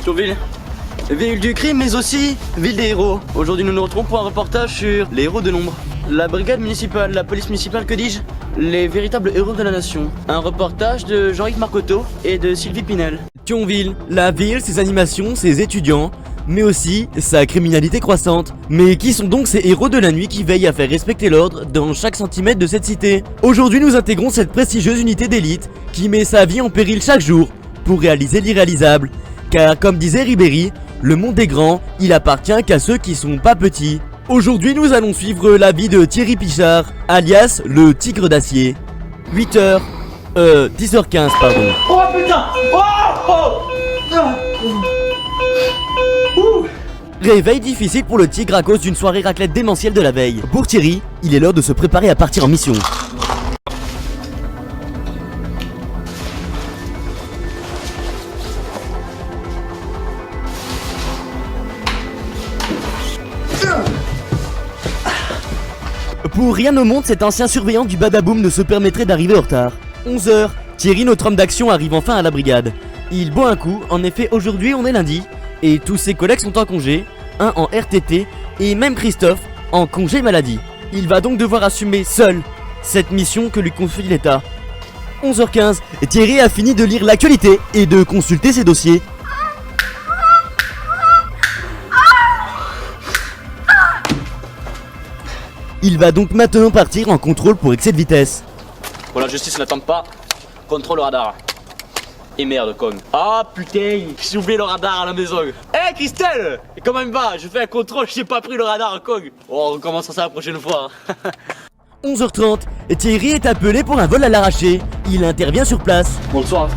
Thionville, ville du crime mais aussi ville des héros. Aujourd'hui nous nous retrouvons pour un reportage sur les héros de l'ombre. La brigade municipale, la police municipale, que dis-je? Les véritables héros de la nation. Un reportage de Jean-Yves Marcoteau et de Sylvie Pinel. Thionville, la ville, ses animations, ses étudiants, mais aussi sa criminalité croissante. Mais qui sont donc ces héros de la nuit qui veillent à faire respecter l'ordre dans chaque centimètre de cette cité? Aujourd'hui nous intégrons cette prestigieuse unité d'élite qui met sa vie en péril chaque jour pour réaliser l'irréalisable. Car comme disait Ribéry, le monde est grand, il appartient qu'à ceux qui sont pas petits. Aujourd'hui nous allons suivre la vie de Thierry Pichard, alias le tigre d'acier. 10h15 pardon. Oh putain! Réveil difficile pour le tigre à cause d'une soirée raclette démentielle de la veille. Pour Thierry, il est l'heure de se préparer à partir en mission. Pour rien au monde, cet ancien surveillant du Badaboum ne se permettrait d'arriver en retard. 11h, Thierry, notre homme d'action, arrive enfin à la brigade. Il boit un coup, en effet aujourd'hui on est lundi, et tous ses collègues sont en congé, un en RTT, et même Christophe en congé maladie. Il va donc devoir assumer seul cette mission que lui confie l'État. 11h15, Thierry a fini de lire l'actualité et de consulter ses dossiers. Il va donc maintenant partir en contrôle pour excès de vitesse. Pour la justice n'attend pas, contrôle le radar. Et merde, con. Ah putain, j'ai oublié le radar à la maison. Eh Christelle, comment il va? Je fais un contrôle, j'ai pas pris le radar, con. Oh, on recommencera ça la prochaine fois. 11h30, Thierry est appelé pour un vol à l'arraché. Il intervient sur place. Bonsoir.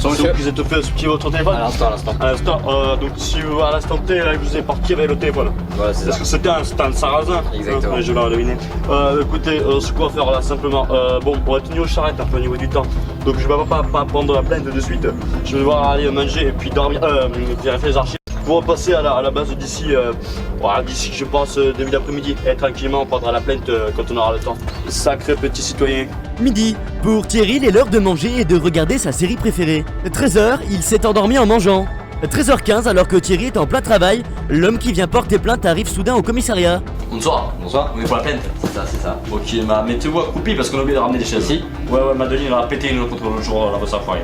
Donc vous êtes fait ce votre téléphone? À l'instant. À l'instant, donc si vous à l'instant T, là, vous êtes parti avec le téléphone. Voilà, c'est parce que c'était un sarrasin. Exactement. Je l'ai deviné. Écoutez, ce qu'on va faire là, simplement, bon, on va tenir aux charrettes un peu au niveau du temps. Donc je vais pas prendre la plainte de suite. Je vais devoir aller manger et puis dormir, vérifier les archives. Pour repasser à la base d'ici, d'ici je pense début d'après-midi. Et tranquillement on prendra la plainte quand on aura le temps. Sacré petit citoyen. Midi, pour Thierry, il est l'heure de manger et de regarder sa série préférée. 13h, il s'est endormi en mangeant. 13h15, alors que Thierry est en plein travail, l'homme qui vient porter plainte arrive soudain au commissariat. Bonsoir, on est pour la plainte. C'est ça. Ok, mettez-vous accroupi parce qu'on a oublié de ramener des chaises. Ouais, Madeline elle a pété une contre le jour là-bas, ça foiré.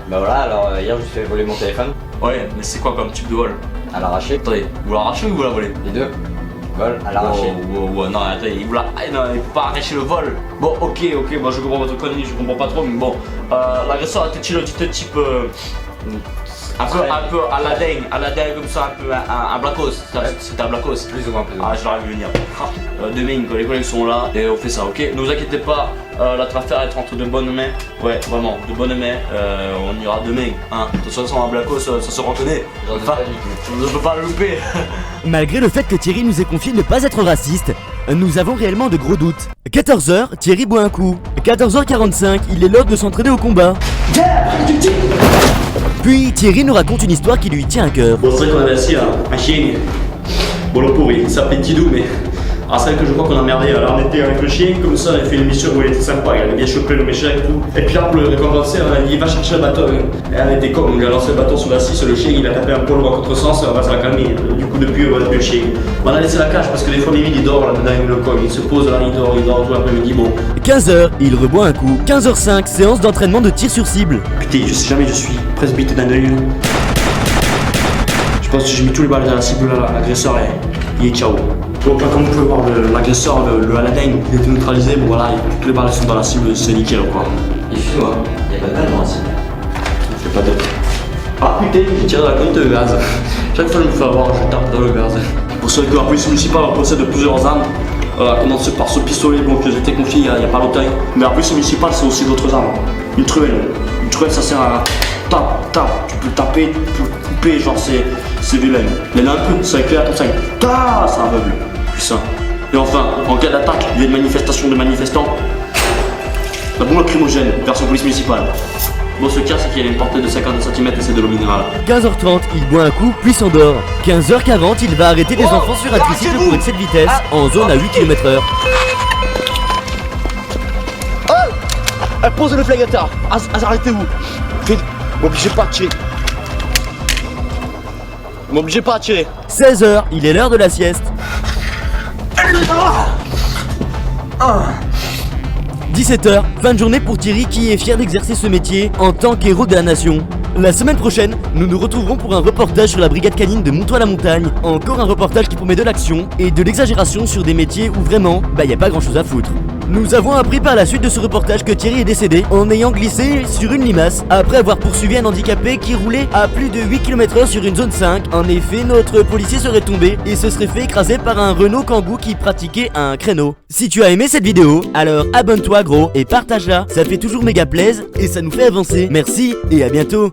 Bah voilà, alors hier je me suis fait voler mon téléphone. Ouais, mais c'est quoi comme type de vol? À l'arraché. Attendez, vous l'arrachez ou vous la volez? Les deux. Vol à l'arraché. Non, attendez, il peut pas arracher le vol. Bon, ok, moi je comprends votre connerie, je comprends pas trop, mais bon. L'agresseur était-il un type un peu à la dingue comme ça, un peu un blacos. C'était un blacos. Plus ou moins. Ah, je l'aurais vu venir. Demain, quand les collègues sont là, et on fait ça, ok? Ne vous inquiétez pas, notre affaire est entre de bonnes mains. Ouais, vraiment, de bonnes mains. On ira demain. Hein. De toute façon, un blacos, ça se reconnaît. Je ne peux pas le louper. Malgré le fait que Thierry nous ait confié ne pas être raciste, nous avons réellement de gros doutes. 14h, Thierry boit un coup. 14h45, il est l'heure de s'entraîner au combat. Puis Thierry nous raconte une histoire qui lui tient à cœur. Bon, c'est vrai qu'on avait assis un chien. Bon, le pauvre, il s'appelait Tidou, mais. Ah, c'est vrai que je crois qu'on a merdé. Alors, on était avec le chien, comme ça, on a fait une mission où il était sympa. Il avait bien chopé le méchant et tout. Et puis là, pour le récompenser, on a dit va chercher le bâton. Et elle était con, on lui a lancé le bâton sur la scie. Le chien, il a tapé un peu le contresens, on va se la calmer. Du coup, depuis, on va plus le chien. On a laissé la cage parce que des fois, Mimi, il dort là-dedans, il le cogne. Il se pose là, il dort tout l'après-midi. Bon. 15h, il reboit un coup. 15h05, séance d'entraînement de tir sur cible. Putain, je sais jamais, je suis presbyte d'un œil. Je pense que j'ai mis tous les balles dans la cible là, l'agresseur il est ciao. Bon, comme vous pouvez voir, l'agresseur, le Aladdin, il était neutralisé, bon voilà, toutes les balles sont dans la cible, c'est nickel quoi. Excuse-moi, il y a pas de balle dans la cible. Je fais pas d'autre. Ah putain, j'ai tiré dans la conne de gaz. Chaque fois que je me fais avoir, je tape dans le gaz. Pour ceux que la police municipale possède plusieurs armes, à commencer par ce pistolet bon, que j'ai été confié il y a pas longtemps. Mais la police municipale, c'est aussi d'autres armes. Une truelle, ça sert à tape, tu peux taper, tu peux couper, genre c'est vilain. Il y en a un peu, ça éclaire comme ça, ça aveugle, puissant. Et enfin, en cas d'attaque, il y a une manifestation de manifestants. La bombe lacrymogène, version police municipale. Bon, ce cas, c'est qu'il y a une portée de 50 cm et c'est de l'eau minérale. 15h30, il boit un coup, puis s'endort. 15h40, il va arrêter des enfants sur un tricycle pour excès de vitesse en zone à 8 km/h. Pose le flagata. Arrêtez-vous. M'obligez pas à tirer. M'obligez pas à tirer. 16h, il est l'heure de la sieste. 17h, fin de journée pour Thierry qui est fier d'exercer ce métier en tant qu'héros de la nation. La semaine prochaine, nous nous retrouverons pour un reportage sur la brigade canine de Montois-la-Montagne. Encore un reportage qui promet de l'action et de l'exagération sur des métiers où vraiment, y a pas grand chose à foutre. Nous avons appris par la suite de ce reportage que Thierry est décédé en ayant glissé sur une limace après avoir poursuivi un handicapé qui roulait à plus de 8 km/h sur une zone 5. En effet, notre policier serait tombé et se serait fait écraser par un Renault Kangoo qui pratiquait un créneau. Si tu as aimé cette vidéo, alors abonne-toi gros et partage-la, ça fait toujours méga plaisir et ça nous fait avancer. Merci et à bientôt.